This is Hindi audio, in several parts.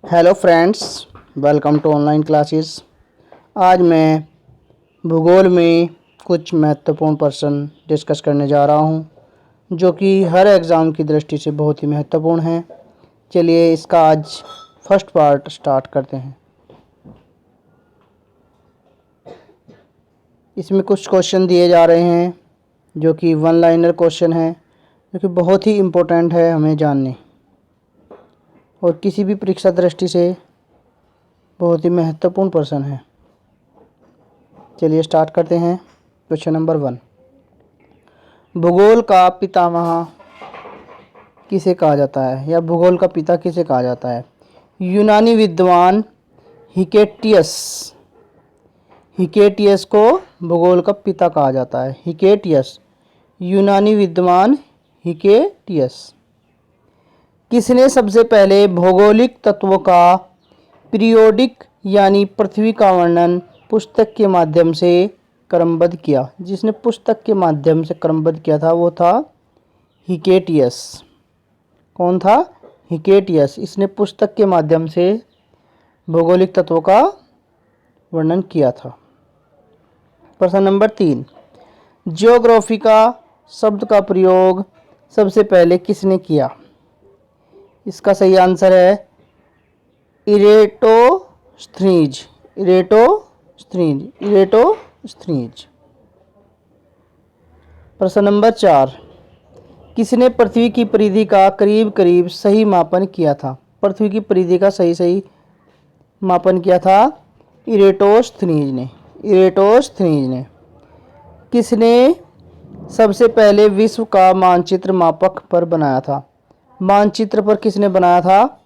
Hello friends, welcome to online classes. आज मैं भूगोल में कुछ महत्वपूर्ण प्रश्न डिस्कस करने जा रहा हूं, जो कि हर एग्ज़ाम की दृष्टि से बहुत ही महत्वपूर्ण हैं। चलिए इसका आज फर्स्ट पार्ट स्टार्ट करते हैं। इसमें कुछ क्वेश्चन दिए जा रहे हैं जो कि वन लाइनर क्वेश्चन हैं, जो कि बहुत ही इम्पोर्टेंट है हमें जानने, और किसी भी परीक्षा दृष्टि से बहुत ही महत्वपूर्ण प्रश्न है। चलिए स्टार्ट करते हैं। क्वेश्चन नंबर 1, भूगोल का पितामह किसे कहा जाता है, या भूगोल का पिता किसे कहा जाता है? यूनानी विद्वान हिकेटियस। हिकेटियस को भूगोल का पिता कहा जाता है। हिकेटियस, यूनानी विद्वान हिकेटियस। किसने सबसे पहले भौगोलिक तत्वों का पीरियोडिक यानी पृथ्वी का वर्णन पुस्तक के माध्यम से क्रमबद्ध किया? जिसने पुस्तक के माध्यम से क्रमबद्ध किया था वो था हिकेटियस। कौन था? हिकेटियस। इसने पुस्तक के माध्यम से भौगोलिक तत्वों का वर्णन किया था। प्रश्न नंबर 3, जियोग्राफी का शब्द का प्रयोग सबसे पहले किसने किया? इसका सही आंसर है इरेटोस्थनीज। Eratosthenes, Eratosthenes. प्रश्न नंबर 4, किसने पृथ्वी की परिधि का करीब करीब सही मापन किया था? पृथ्वी की परिधि का सही मापन किया था इरेटोस्थनीज ने। इरेटोस्थनीज ने। किसने सबसे पहले विश्व का मानचित्र मापक पर बनाया था? मानचित्र पर किसने बनाया था?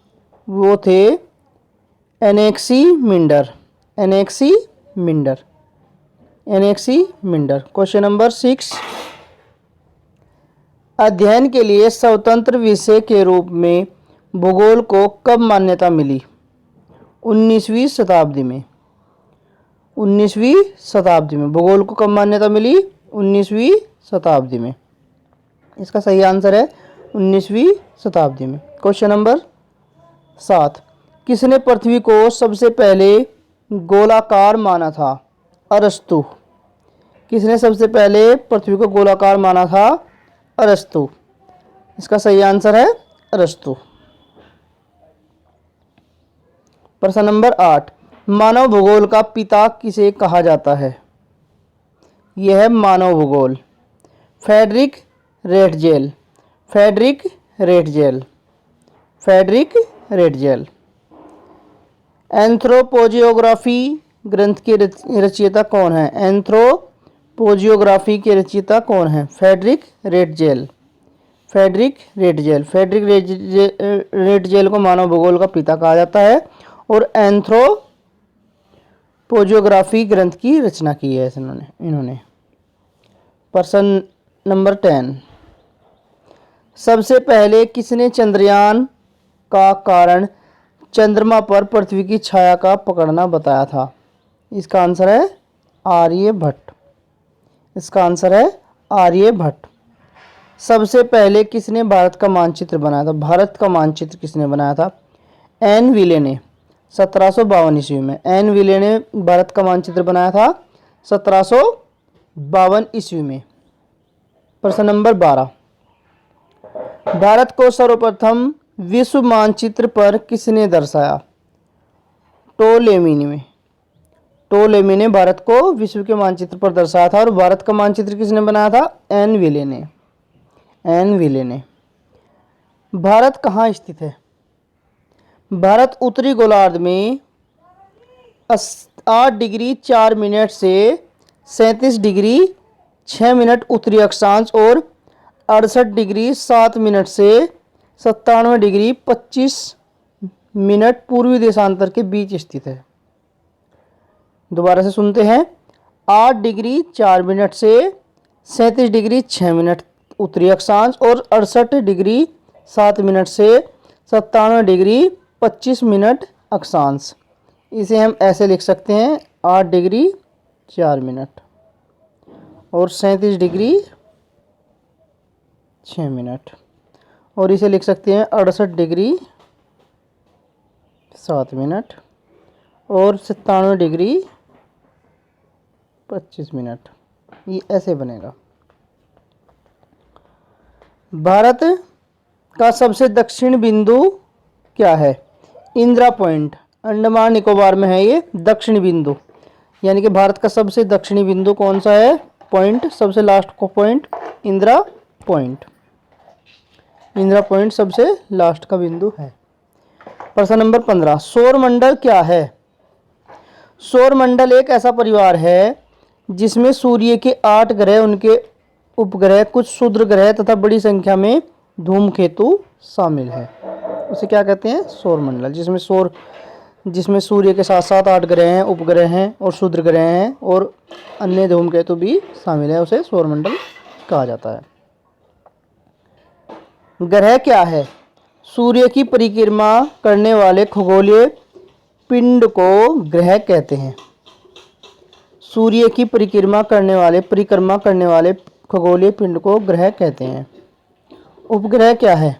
वो थे एनेक्सीमिंडर। एनेक्सीमिंडर। एनेक्सीमिंडर। क्वेश्चन नंबर 6, अध्ययन के लिए स्वतंत्र विषय के रूप में भूगोल को कब मान्यता मिली? 19वीं शताब्दी में। 19वीं शताब्दी में भूगोल को कब मान्यता मिली? 19वीं शताब्दी में। इसका सही आंसर है 19वीं शताब्दी में। क्वेश्चन नंबर 7, किसने पृथ्वी को सबसे पहले गोलाकार माना था? अरस्तु। किसने सबसे पहले पृथ्वी को गोलाकार माना था? अरस्तु। इसका सही आंसर है अरस्तु। प्रश्न नंबर 8, मानव भूगोल का पिता किसे कहा जाता है? यह है मानव भूगोल। Friedrich Ratzel. Friedrich Ratzel. Friedrich Ratzel. Anthropogeography ग्रंथ के रचयिता कौन है? एंथ्रोपोजियोग्राफी के रचयिता कौन है? Friedrich Ratzel. Friedrich Ratzel. Friedrich Ratzel को मानव भूगोल का पिता कहा जाता है, और एंथ्रोपोजियोग्राफी ग्रंथ की रचना की है इन्होंने। प्रश्न नंबर 10, सबसे पहले किसने चंद्रयान का कारण चंद्रमा पर पृथ्वी की छाया का पकड़ना बताया था? इसका आंसर है आर्यभट्ट। इसका आंसर है आर्यभट्ट। सबसे पहले किसने भारत का मानचित्र बनाया था? भारत का मानचित्र किसने बनाया था? एन विले ने 1752 ईस्वी में। एन विले ने भारत का मानचित्र बनाया था 1752 ईस्वी में। प्रश्न नंबर 12, भारत को सर्वप्रथम विश्व मानचित्र पर किसने दर्शाया? टोलेमी ने। टोलेमी ने भारत को विश्व के मानचित्र पर दर्शाया था, और भारत का मानचित्र किसने बनाया था? एन विले ने। एन विले ने। भारत कहाँ स्थित है? भारत उत्तरी गोलार्ध में 8 डिग्री 4 मिनट से 37 डिग्री 6 मिनट उत्तरी अक्षांश और 68 डिग्री 7 मिनट से 97 डिग्री 25 मिनट पूर्वी देशांतर के बीच स्थित है। दोबारा से सुनते हैं। 8 डिग्री 4 मिनट से 37 डिग्री 6 मिनट उत्तरी अक्षांश और 68 डिग्री 7 मिनट से 97 डिग्री 25 मिनट अक्षांश। इसे हम ऐसे लिख सकते हैं, 8 डिग्री 4 मिनट और 37 डिग्री 6 मिनट, और इसे लिख सकते हैं 68 डिग्री 7 मिनट और 97 डिग्री 25 मिनट। ये ऐसे बनेगा। भारत का सबसे दक्षिण बिंदु क्या है? इंदिरा पॉइंट, अंडमान निकोबार में है ये दक्षिणी बिंदु। यानी कि भारत का सबसे दक्षिणी बिंदु कौन सा है? पॉइंट, सबसे लास्ट को point Indira point. Indira point सबसे लास्ट का बिंदु है। प्रश्न नंबर 15, सौर मंडल क्या है? सौर मंडल एक ऐसा परिवार है जिसमें सूर्य के 8 ग्रह, उनके उपग्रह, कुछ क्षुद्र ग्रह तथा बड़ी संख्या में धूमकेतु शामिल है। उसे क्या कहते हैं? सौर मंडल। जिसमें सूर्य के साथ साथ 8 ग्रह हैं, उपग्रह हैं और क्षुद्र ग्रह हैं और अन्य धूमकेतु भी शामिल है, उसे सौर मंडल कहा जाता है। ग्रह क्या है? सूर्य की परिक्रमा करने वाले खगोलीय पिंड को ग्रह कहते हैं। सूर्य की परिक्रमा करने वाले खगोलीय पिंड को ग्रह कहते हैं। उपग्रह क्या है?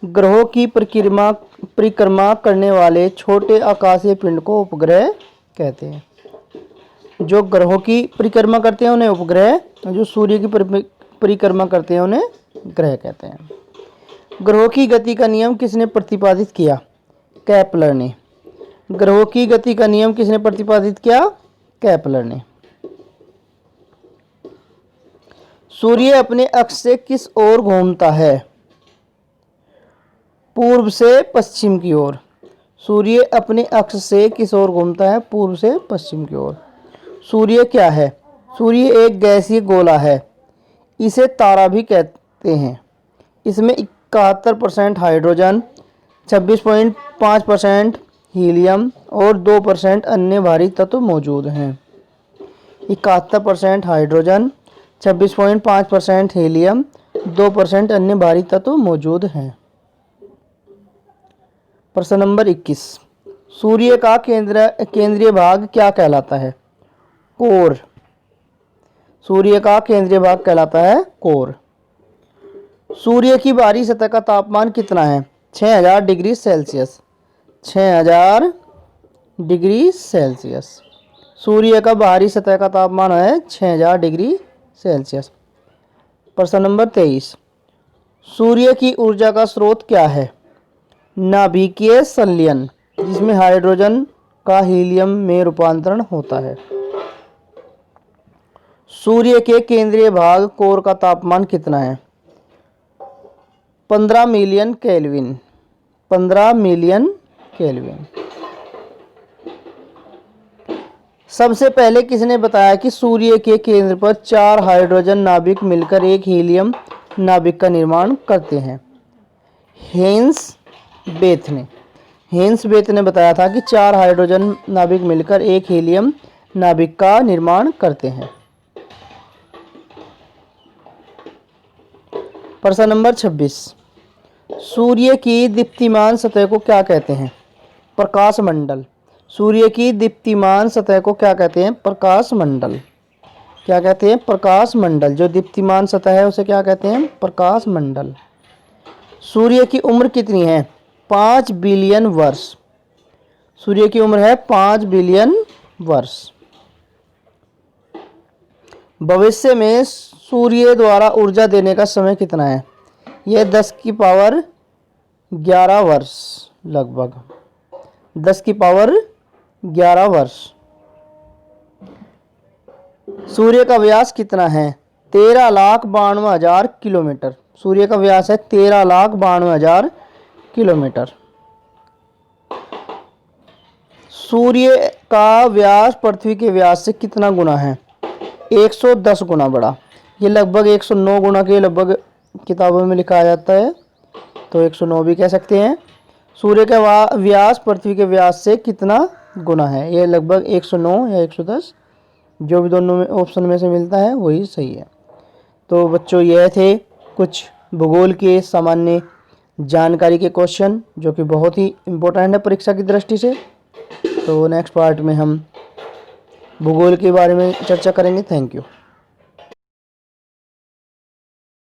ग्रहों की परिक्रमा करने वाले छोटे आकाशीय पिंड को उपग्रह कहते हैं। जो ग्रहों की परिक्रमा करते हैं उन्हें उपग्रह, जो सूर्य की परिक्रमा करते हैं उन्हें ग्रह कहते हैं। ग्रहों की गति का नियम किसने प्रतिपादित किया? केपलर ने। ग्रहों की गति का नियम किसने प्रतिपादित किया? केपलर ने। सूर्य अपने अक्ष से किस ओर घूमता है? पूर्व से पश्चिम की ओर। सूर्य अपने अक्ष से किस ओर घूमता है? पूर्व से पश्चिम की ओर। सूर्य क्या है? सूर्य एक गैसीय गोला है। इसे तारा भी कहते हैं। इसमें 71% हाइड्रोजन, 26.5% हीलियम और 2% अन्य भारी तत्व मौजूद हैं। 71% हाइड्रोजन, 26.5% हीलियम, 2% अन्य भारी तत्व मौजूद हैं। प्रश्न नंबर 21, सूर्य का केंद्रीय भाग क्या कहलाता है? कोर। सूर्य का केंद्रीय भाग कहलाता है कोर। सूर्य की बाहरी सतह का तापमान कितना है? 6000 डिग्री सेल्सियस। 6000 degree Celsius. सूर्य का बाहरी सतह का तापमान है 6000 डिग्री सेल्सियस। प्रश्न नंबर 23, सूर्य की ऊर्जा का स्रोत क्या है? नाभिकीय संलयन, जिसमें हाइड्रोजन का हीलियम में रूपांतरण होता है। सूर्य के केंद्रीय भाग कोर का तापमान कितना है? 15 मिलियन केल्विन। 15 million kelvin. सबसे पहले किसने बताया कि सूर्य के केंद्र पर 4 हाइड्रोजन नाभिक मिलकर एक हीलियम नाभिक का निर्माण करते हैं? हेंस बेथ ने। हेंस बेथ ने बताया था कि 4 हाइड्रोजन नाभिक मिलकर एक हीलियम नाभिक का निर्माण करते हैं। प्रश्न नंबर 26, सूर्य की दीप्तिमान सतह को क्या कहते हैं? प्रकाश मंडल। सूर्य की दीप्तिमान सतह को क्या कहते हैं? प्रकाश मंडल। क्या कहते हैं? प्रकाश मंडल। जो दीप्तिमान सतह है उसे क्या कहते हैं? प्रकाश मंडल। सूर्य की उम्र कितनी है? 5 बिलियन वर्ष। सूर्य की उम्र है 5 बिलियन वर्ष। भविष्य में सूर्य द्वारा ऊर्जा देने का समय कितना है? यह 10 की पावर 11 वर्ष लगभग। 10 की पावर 11 वर्ष। सूर्य का व्यास कितना है? 13,92,000 किलोमीटर। सूर्य का व्यास है 13,92,000 किलोमीटर। सूर्य का व्यास पृथ्वी के व्यास से कितना गुना है? 110 गुना बड़ा। ये लगभग 109 गुना के लगभग किताबों में लिखा जाता है, तो 109 भी कह सकते हैं। सूर्य का व्यास पृथ्वी के व्यास से कितना गुना है? ये लगभग 109 या 110, जो भी दोनों में ऑप्शन में से मिलता है वही सही है। तो बच्चों, यह थे कुछ भूगोल के सामान्य जानकारी के क्वेश्चन जो कि बहुत ही इम्पोर्टेंट है परीक्षा की दृष्टि से। तो नेक्स्ट पार्ट में हम भूगोल के बारे में चर्चा करेंगे। Thank you.